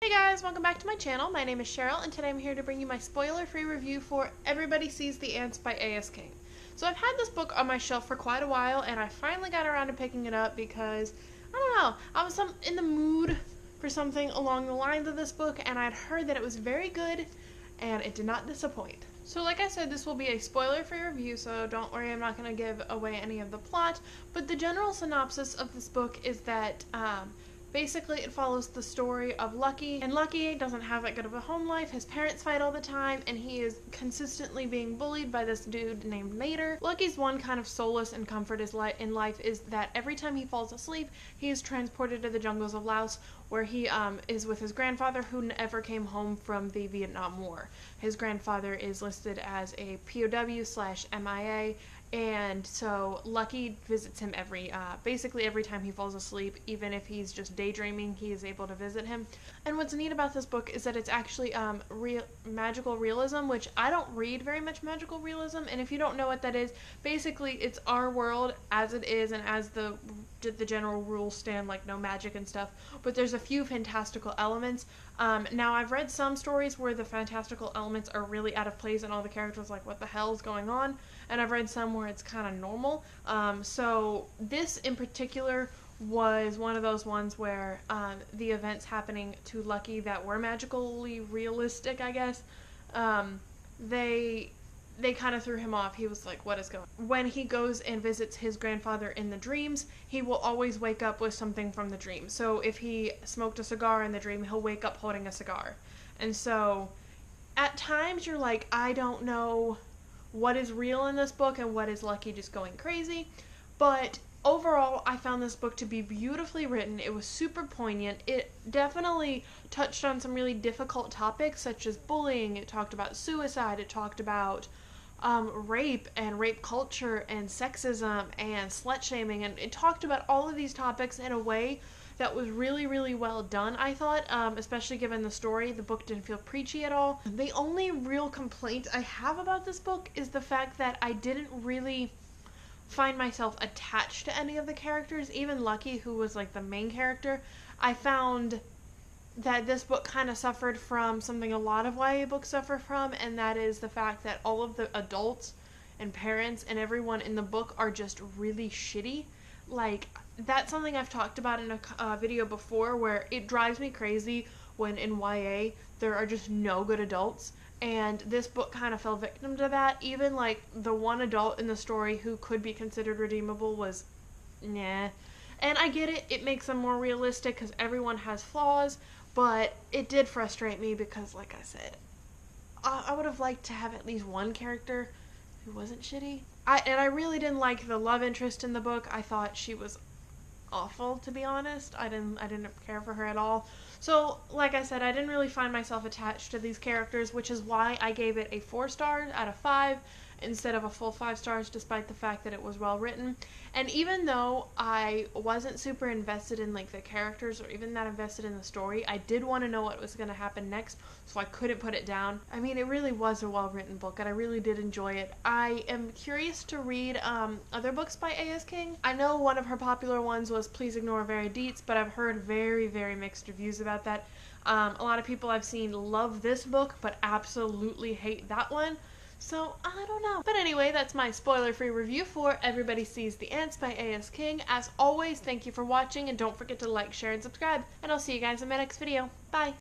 Hey guys, welcome back to my channel. My name is Cheryl, and today I'm here to bring you my spoiler-free review for Everybody Sees the Ants by A.S. King. So I've had this book on my shelf for quite a while, and I finally got around to picking it up because, I don't know, I was in the mood for something along the lines of this book, and I'd heard that it was very good, and it did not disappoint. So like I said, this will be a spoiler-free review, so don't worry, I'm not going to give away any of the plot, but the general synopsis of this book is that, basically, it follows the story of Lucky, and Lucky doesn't have that good of a home life. His parents fight all the time, and he is consistently being bullied by this dude named Mater. Lucky's one kind of solace and comfort in life is that every time he falls asleep, he is transported to the jungles of Laos, where he is with his grandfather, who never came home from the Vietnam War. His grandfather is listed as a POW/MIA, and so Lucky visits him basically every time he falls asleep. Even if he's just daydreaming, he is able to visit him. And what's neat about this book is that it's actually magical realism, which I don't read very much magical realism, and if you don't know what that is, basically it's our world as it is and as the general rules stand, like no magic and stuff, but there's a few fantastical elements. Now I've read some stories where the fantastical elements are really out of place and all the characters like, what the hell is going on? And I've read some where it's kind of normal. So this in particular was one of those ones where the events happening to Lucky that were magically realistic, I guess, they kind of threw him off. He was like, what is going on? When he goes and visits his grandfather in the dreams, he will always wake up with something from the dream. So if he smoked a cigar in the dream, he'll wake up holding a cigar. And so at times you're like, I don't know what is real in this book and what is Lucky just going crazy. But overall, I found this book to be beautifully written. It was super poignant. It definitely touched on some really difficult topics such as bullying. It talked about suicide. It talked about rape and rape culture and sexism and slut-shaming, and it talked about all of these topics in a way that was really, really well done, I thought, especially given the story. The book didn't feel preachy at all. The only real complaint I have about this book is the fact that I didn't really find myself attached to any of the characters. Even Lucky, who was like the main character, I found that this book kind of suffered from something a lot of YA books suffer from, and that is the fact that all of the adults and parents and everyone in the book are just really shitty. Like, that's something I've talked about in a video before, where it drives me crazy when in YA there are just no good adults, and this book kind of fell victim to that. Even like the one adult in the story who could be considered redeemable was nah. And I get it, it makes them more realistic because everyone has flaws, but it did frustrate me because, like I said, I would have liked to have at least one character who wasn't shitty. I really didn't like the love interest in the book. I thought she was awful, to be honest. I didn't care for her at all. So, like I said, I didn't really find myself attached to these characters, which is why I gave it a 4 stars out of 5 instead of a full 5 stars, despite the fact that it was well written. And even though I wasn't super invested in like the characters or even that invested in the story, I did want to know what was going to happen next, so I couldn't put it down. I mean, it really was a well written book, and I really did enjoy it. I am curious to read other books by A.S. King. I know one of her popular ones was Please Ignore Very Deets, but I've heard very, very mixed reviews about that. A lot of people I've seen love this book, but absolutely hate that one. So, I don't know. But anyway, that's my spoiler-free review for Everybody Sees the Ants by A.S. King. As always, thank you for watching, and don't forget to like, share, and subscribe. And I'll see you guys in my next video. Bye!